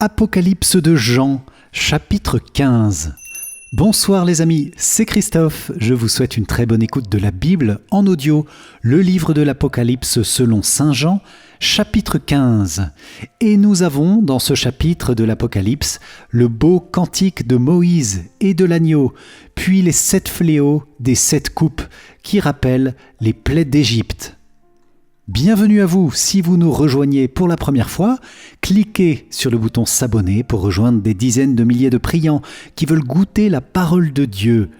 Apocalypse de Jean, chapitre 15. Bonsoir les amis, c'est Christophe. Je vous souhaite une très bonne écoute de la Bible en audio, le livre de l'Apocalypse selon Saint Jean, chapitre 15. Et nous avons dans ce chapitre de l'Apocalypse le beau cantique de Moïse et de l'agneau, puis les 7 fléaux des 7 coupes qui rappellent les plaies d'Égypte. Bienvenue à vous, si vous nous rejoignez pour la première fois, cliquez sur le bouton s'abonner pour rejoindre des dizaines de milliers de priants qui veulent goûter la parole de Dieu.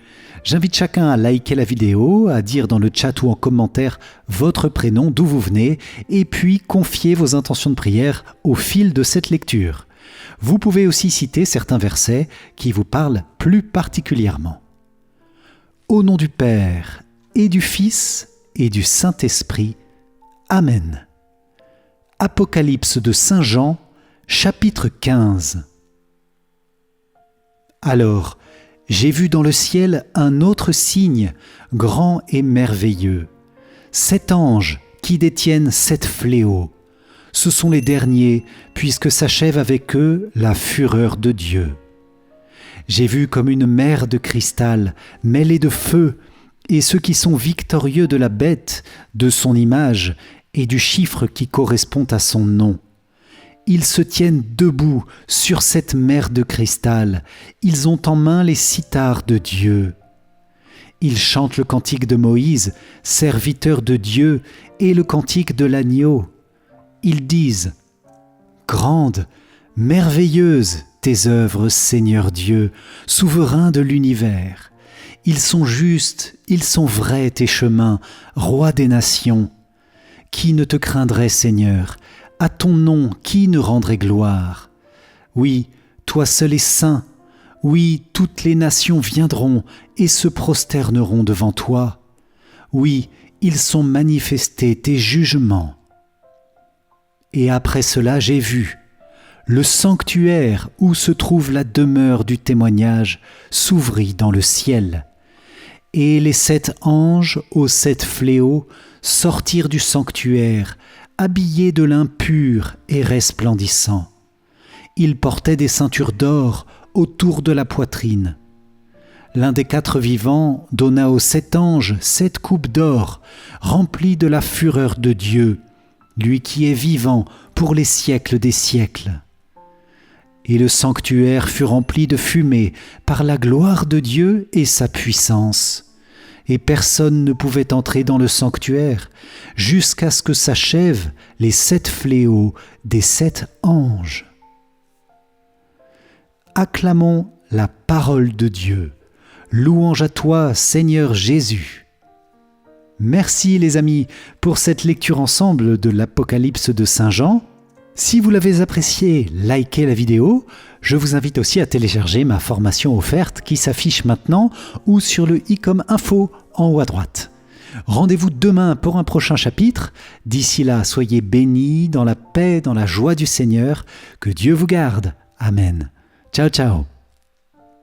J'invite chacun à liker la vidéo, à dire dans le chat ou en commentaire votre prénom, d'où vous venez, et puis confier vos intentions de prière au fil de cette lecture. Vous pouvez aussi citer certains versets qui vous parlent plus particulièrement. Au nom du Père, et du Fils, et du Saint-Esprit, Amen. Apocalypse de Saint Jean, chapitre 15. Alors, j'ai vu dans le ciel un autre signe, grand et merveilleux. 7 anges qui détiennent 7 fléaux. Ce sont les derniers, puisque s'achève avec eux la fureur de Dieu. J'ai vu comme une mer de cristal, mêlée de feu, et ceux qui sont victorieux de la bête, de son image, et du chiffre qui correspond à son nom. Ils se tiennent debout sur cette mer de cristal. Ils ont en main les cithars de Dieu. Ils chantent le cantique de Moïse, serviteur de Dieu, et le cantique de l'agneau. Ils disent « Grande, merveilleuse tes œuvres, Seigneur Dieu, souverain de l'univers. Ils sont justes, ils sont vrais tes chemins, roi des nations. Qui ne te craindrait, Seigneur? À ton nom, qui ne rendrait gloire? Oui, toi seul es saint. Oui, toutes les nations viendront et se prosterneront devant toi. Oui, ils sont manifestés tes jugements. Et après cela, j'ai vu le sanctuaire où se trouve la demeure du témoignage s'ouvrit dans le ciel. Et les 7 anges aux 7 fléaux sortirent du sanctuaire, habillés de lin pur et resplendissant. Ils portaient des ceintures d'or autour de la poitrine. L'un des 4 vivants donna aux 7 anges 7 coupes d'or, remplies de la fureur de Dieu, lui qui est vivant pour les siècles des siècles. Et le sanctuaire fut rempli de fumée par la gloire de Dieu et sa puissance. Et personne ne pouvait entrer dans le sanctuaire jusqu'à ce que s'achèvent les 7 fléaux des 7 anges. Acclamons la parole de Dieu. Louange à toi, Seigneur Jésus. Merci les amis pour cette lecture ensemble de l'Apocalypse de Saint Jean. Si vous l'avez apprécié, likez la vidéo. Je vous invite aussi à télécharger ma formation offerte qui s'affiche maintenant ou sur le i comme info en haut à droite. Rendez-vous demain pour un prochain chapitre. D'ici là, soyez bénis dans la paix, dans la joie du Seigneur. Que Dieu vous garde. Amen. Ciao, ciao.